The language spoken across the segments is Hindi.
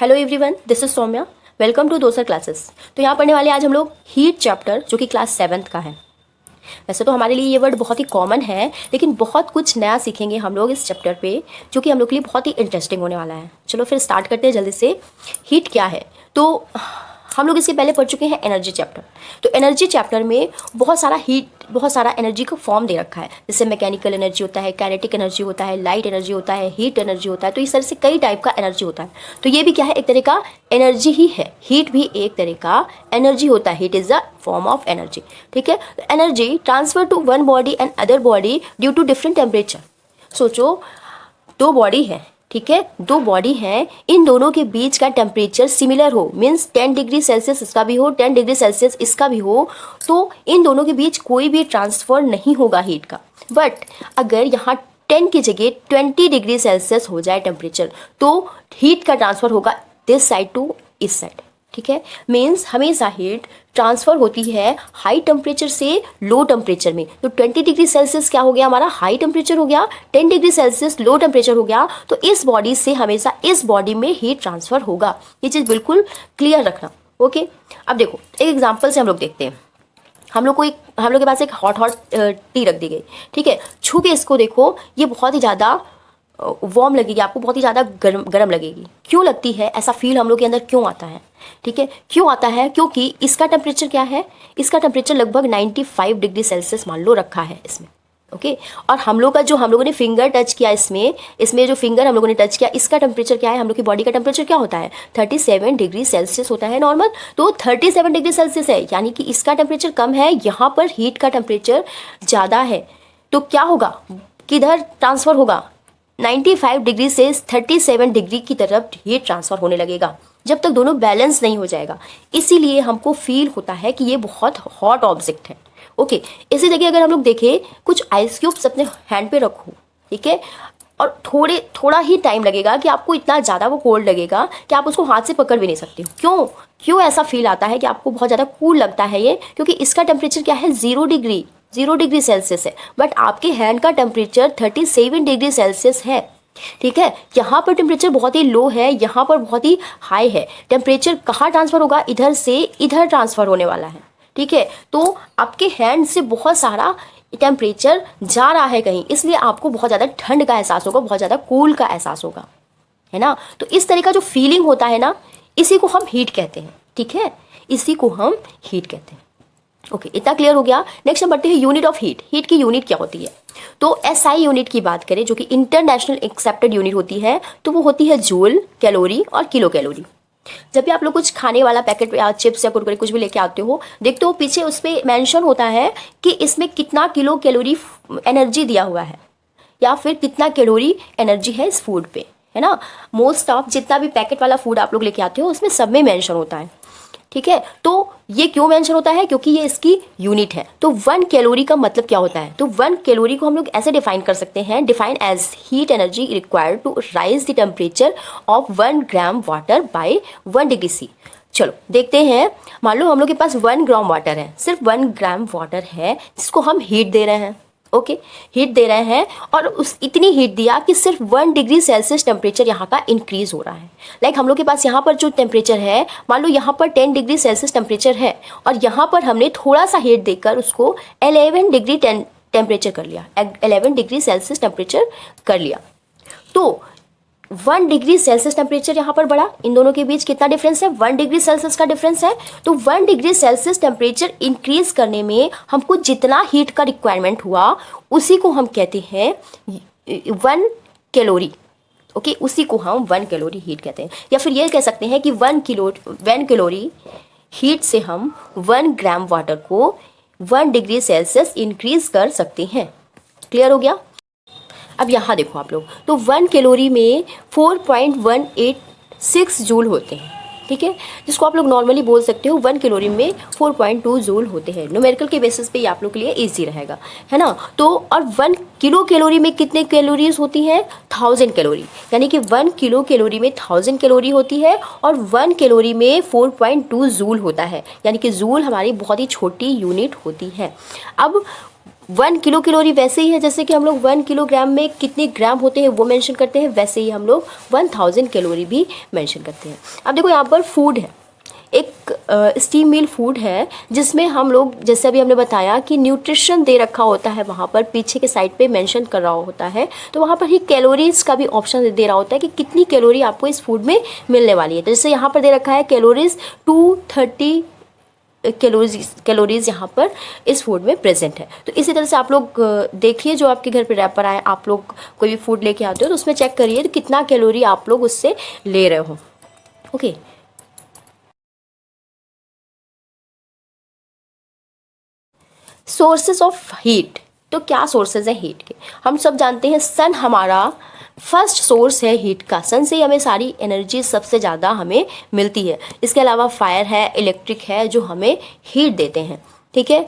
Hello everyone, this is Soumya. Welcome to दोसर क्लासेस। तो यहाँ पढ़ने वाले आज हम लोग हीट चैप्टर जो कि क्लास 7th का है। वैसे तो हमारे लिए ये वर्ड बहुत ही कॉमन है, लेकिन बहुत कुछ नया सीखेंगे हम लोग इस चैप्टर पे, जो कि हम लोग के लिए बहुत ही इंटरेस्टिंग होने वाला है। चलो फिर स्टार्ट करते हैं जल्दी से। हीट क्या है? तो हम लोग इससे पहले पढ़ चुके हैं एनर्जी चैप्टर। तो एनर्जी चैप्टर में बहुत सारा एनर्जी का फॉर्म दे रखा है, जैसे मैकेनिकल एनर्जी होता है, काइनेटिक एनर्जी होता है, लाइट एनर्जी होता है, हीट एनर्जी होता है। तो इस तरह से कई टाइप का एनर्जी होता है। तो ये भी क्या है? एक तरह का एनर्जी ही है। हीट भी एक तरह का एनर्जी होता है। Heat is a form of energy. ठीक है। Energy transfer to one body and other body due to different temperature. सोचो, दो बॉडी है, ठीक है, दो बॉडी है, इन दोनों के बीच का टेम्परेचर सिमिलर हो, मीन्स 10 डिग्री सेल्सियस इसका भी हो, 10 डिग्री सेल्सियस इसका भी हो, तो इन दोनों के बीच कोई भी ट्रांसफर नहीं होगा हीट का। बट अगर यहाँ 10 की जगह 20 डिग्री सेल्सियस हो जाए टेम्परेचर, तो हीट का ट्रांसफर होगा दिस साइड टू इस साइड। ठीक है। मीन्स हमेशा हीट ट्रांसफर होती है हाई टेम्परेचर से लो टेम्परेचर में। तो 20 डिग्री सेल्सियस क्या हो गया? हमारा हाई टेम्परेचर हो गया। 10 डिग्री सेल्सियस लो टेम्परेचर हो गया। तो इस बॉडी से हमेशा इस बॉडी में हीट ट्रांसफर होगा। ये चीज़ बिल्कुल क्लियर रखना। ओके। अब देखो, एक एग्जाम्पल से हम लोग देखते हैं। हम लोग के पास एक हॉट टी रख दी गई, ठीक है। छू के इसको देखो, ये बहुत ही ज़्यादा वार्म लगेगी आपको, बहुत ही ज़्यादा गर्म लगेगी। क्यों लगती है? ऐसा फील हम लोग के अंदर क्यों आता है? ठीक है, क्यों आता है? क्योंकि इसका टेम्परेचर क्या है? इसका टेम्परेचर लगभग 95 डिग्री सेल्सियस मान लो रखा है इसमें। ओके। और हम लोगों ने फिंगर टच किया इसमें जो फिंगर हम लोगों ने टच किया, इसका टेम्परेचर क्या है? हम लोग की बॉडी का टेम्परेचर क्या होता है? 37 डिग्री सेल्सियस होता है नॉर्मल। तो 37 डिग्री सेल्सियस है, यानी कि इसका टेम्परेचर कम है, यहाँ पर हीट का टेम्परेचर ज़्यादा है। तो क्या होगा? किधर ट्रांसफ़र होगा? 95 डिग्री से 37 डिग्री की तरफ हीट ट्रांसफ़र होने लगेगा, जब तक दोनों बैलेंस नहीं हो जाएगा। इसीलिए हमको फील होता है कि ये बहुत हॉट ऑब्जेक्ट है। ओके। इसी जगह अगर हम लोग देखें, कुछ आइस क्यूब्स अपने हैंड पे रखो, ठीक है, और थोड़ा ही टाइम लगेगा कि आपको इतना ज़्यादा वो कोल्ड लगेगा कि आप उसको हाथ से पकड़ भी नहीं सकते हो। क्यों ऐसा फील आता है कि आपको बहुत ज़्यादा कूल लगता है ये? क्योंकि इसका टेम्परेचर क्या है? 0 डिग्री सेल्सियस है, बट आपके हैंड का टेम्परेचर 37 डिग्री सेल्सियस है। ठीक है। यहाँ पर टेम्परेचर बहुत ही लो है, यहाँ पर बहुत ही हाई है। टेम्परेचर कहाँ ट्रांसफ़र होगा? इधर से इधर ट्रांसफ़र होने वाला है। ठीक है। तो आपके हैंड से बहुत सारा टेम्परेचर जा रहा है कहीं, इसलिए आपको बहुत ज़्यादा ठंड का एहसास होगा, बहुत ज़्यादा कूल का एहसास होगा, है ना। तो इस तरह का जो फीलिंग होता है ना, इसी को हम हीट कहते हैं। ठीक है, इसी को हम हीट कहते हैं। ओके, इतना क्लियर हो गया। नेक्स्ट हम बढ़ते हैं यूनिट ऑफ हीट। हीट की यूनिट क्या होती है? तो एसआई यूनिट की बात करें, जो कि इंटरनेशनल एक्सेप्टेड यूनिट होती है, तो वो होती है जूल, कैलोरी और किलो कैलोरी। जब भी आप लोग कुछ खाने वाला पैकेट या चिप्स या कुरकुरे कुछ भी लेके आते हो, देखते हो पीछे उस पर मेंशन होता है कि इसमें कितना किलो कैलोरी एनर्जी दिया हुआ है, या फिर कितना कैलोरी एनर्जी है इस फूड पे, है ना। मोस्ट ऑफ जितना भी पैकेट वाला फूड आप लोग लेके आते हो, उसमें सब में मेंशन होता है। ठीक है। तो ये क्यों मेंशन होता है? क्योंकि ये इसकी यूनिट है। तो 1 कैलोरी का मतलब क्या होता है? तो 1 कैलोरी को हम लोग ऐसे डिफाइन कर सकते हैं, define as heat energy required to raise the temperature of 1 gram water by 1 degree C. चलो देखते हैं। मान लो हम लोग के पास 1 ग्राम वाटर है, सिर्फ 1 ग्राम वाटर है, जिसको हम हीट दे रहे हैं। ओके, हीट दे रहे हैं, और उस इतनी हीट दिया कि सिर्फ 1 डिग्री सेल्सियस टेम्परेचर यहाँ का इंक्रीज हो रहा है। लाइक हम लोग के पास यहाँ पर जो टेम्परेचर है, मान लो यहाँ पर 10 डिग्री सेल्सियस टेम्परेचर है, और यहाँ पर हमने थोड़ा सा हीट देकर उसको 11 डिग्री टेम्परेचर कर लिया, 11 डिग्री सेल्सियस टेम्परेचर कर लिया। तो 1 डिग्री सेल्सियस टेम्परेचर यहाँ पर बढ़ा। इन दोनों के बीच कितना डिफरेंस है? 1 डिग्री सेल्सियस का डिफरेंस है। तो 1 डिग्री सेल्सियस टेम्परेचर इंक्रीज करने में हमको जितना हीट का रिक्वायरमेंट हुआ, उसी को हम कहते हैं 1 कैलोरी। ओके, उसी को हम 1 कैलोरी हीट कहते हैं। या फिर ये कह सकते हैं कि 1 कैलोरी हीट से हम 1 ग्राम वाटर को 1 डिग्री सेल्सियस इंक्रीज कर सकते हैं। क्लियर हो गया? अब यहाँ देखो आप लोग, तो 1 कैलोरी में 4.186 जूल होते हैं। ठीक है, जिसको आप लोग नॉर्मली बोल सकते हो 1 कैलोरी में 4.2 जूल होते हैं। न्यूमेरिकल के बेसिस पे ये आप लोग के लिए इजी रहेगा, है ना। तो और 1 किलो कैलोरी में कितने कैलोरीज होती हैं? 1000 कैलोरी। यानी कि 1 किलो कैलोरी में 1000 कैलोरी होती है, और 1 कैलोरी में 4.2 जूल होता है। यानी कि जूल हमारी बहुत ही छोटी यूनिट होती है। अब 1 किलो कैलोरी वैसे ही है जैसे कि हम लोग 1 किलोग्राम में कितने ग्राम होते हैं वो मेंशन करते हैं, वैसे ही हम लोग 1000 कैलोरी भी मेंशन करते हैं। अब देखो यहाँ पर फूड है, एक स्टीम मील फूड है जिसमें हम लोग, जैसे अभी हमने बताया कि न्यूट्रिशन दे रखा होता है, वहाँ पर पीछे के साइड पे मेंशन कर रहा होता है, तो वहाँ पर ही कैलोरीज का भी ऑप्शन दे रहा होता है कि कितनी कैलोरी आपको इस फूड में मिलने वाली है। तो जैसे यहाँ पर दे रखा है कैलोरीज 230 कैलोरीज यहाँ पर इस फूड में प्रेजेंट है। तो इसी तरह से आप लोग देखिए, जो आपके घर पे रैपर आए, आप लोग कोई भी फूड लेके आते हो तो उसमें चेक करिए तो कितना कैलोरी आप लोग उससे ले रहे हो। Okay, sources of heat. तो क्या सोर्सेज हैं हीट के? हम सब जानते हैं सन हमारा फर्स्ट सोर्स है हीट का। सन से हमें सारी एनर्जी सबसे ज़्यादा हमें मिलती है। इसके अलावा फायर है, इलेक्ट्रिक है, जो हमें हीट देते हैं। ठीक है,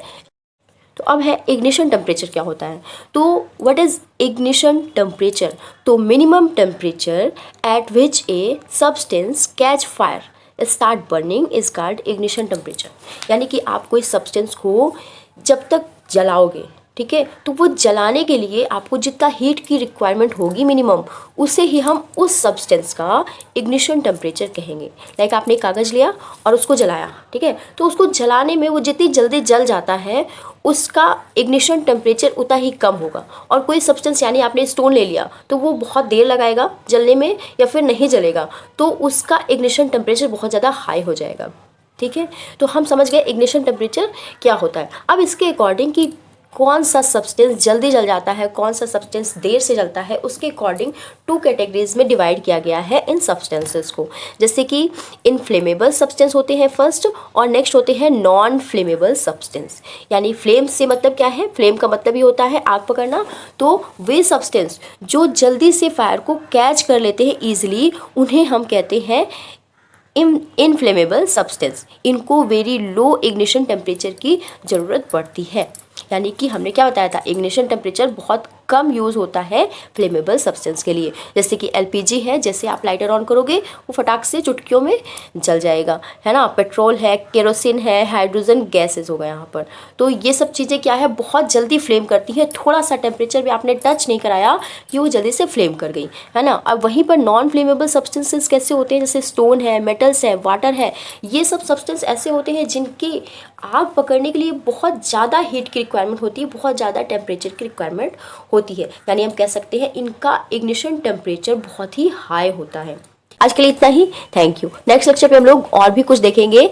तो अब है इग्निशन टेम्परेचर क्या होता है। तो व्हाट इज इग्निशन टेम्परेचर? तो minimum temperature at which a substance catch fire start burning is called ignition temperature. यानी कि आप कोई सब्सटेंस को जब तक जलाओगे, ठीक है, तो वो जलाने के लिए आपको जितना हीट की रिक्वायरमेंट होगी मिनिमम, उसे ही हम उस सब्सटेंस का इग्निशन टेम्परेचर कहेंगे। लाइक आपने कागज़ लिया और उसको जलाया, ठीक है, तो उसको जलाने में वो जितनी जल्दी जल जाता है उसका इग्निशन टेम्परेचर उतना ही कम होगा। और कोई सब्सटेंस, यानी आपने स्टोन ले लिया तो वो बहुत देर लगाएगा जलने में या फिर नहीं जलेगा, तो उसका इग्निशन टेम्परेचर बहुत ज़्यादा हाई हो जाएगा। ठीक है, तो हम समझ गए इग्निशन टेम्परेचर क्या होता है। अब इसके अकॉर्डिंग कि कौन सा सब्सटेंस जल्दी जल जाता है, कौन सा सब्सटेंस देर से जलता है, उसके अकॉर्डिंग 2 कैटेगरीज में डिवाइड किया गया है इन सब्सटेंसेस को। जैसे कि इनफ्लेमेबल सब्सटेंस होते हैं फर्स्ट, और नेक्स्ट होते हैं नॉन फ्लेमेबल सब्सटेंस। यानी फ्लेम से मतलब क्या है? फ्लेम का मतलब ही होता है आग पकड़ना। तो वे सब्सटेंस जो जल्दी से फायर को कैच कर लेते हैं ईजिली, उन्हें हम कहते हैं इनफ्लेमेबल सब्सटेंस। इनको वेरी लो इग्निशन टेम्परेचर की ज़रूरत पड़ती है। यानी कि हमने क्या बताया था, इग्निशन टेम्परेचर बहुत कम यूज़ होता है फ्लेमेबल सब्सटेंस के लिए। जैसे कि एलपीजी है, जैसे आप लाइटर ऑन करोगे वो फटाक से चुटकियों में जल जाएगा, है ना। पेट्रोल है, केरोसिन है, हाइड्रोजन गैसेस होगा यहाँ पर। तो ये सब चीज़ें क्या है, बहुत जल्दी फ्लेम करती हैं। थोड़ा सा टेम्परेचर भी आपने टच नहीं कराया कि वो जल्दी से फ्लेम कर गई, है ना। अब वहीं पर नॉन फ्लेमेबल सब्सटेंसेस कैसे होते हैं? जैसे स्टोन है, मेटल्स है, वाटर है, ये सब सब्सटेंस ऐसे होते हैं जिनकी आग पकड़ने के लिए बहुत ज़्यादा हीट की रिक्वायरमेंट होती है, बहुत ज़्यादा टेम्परेचर की रिक्वायरमेंट होती है। यानी हम कह सकते हैं इनका इग्निशन टेम्परेचर बहुत ही हाई होता है। आज के लिए इतना ही, थैंक यू। नेक्स्ट लेक्चर पे हम लोग और भी कुछ देखेंगे।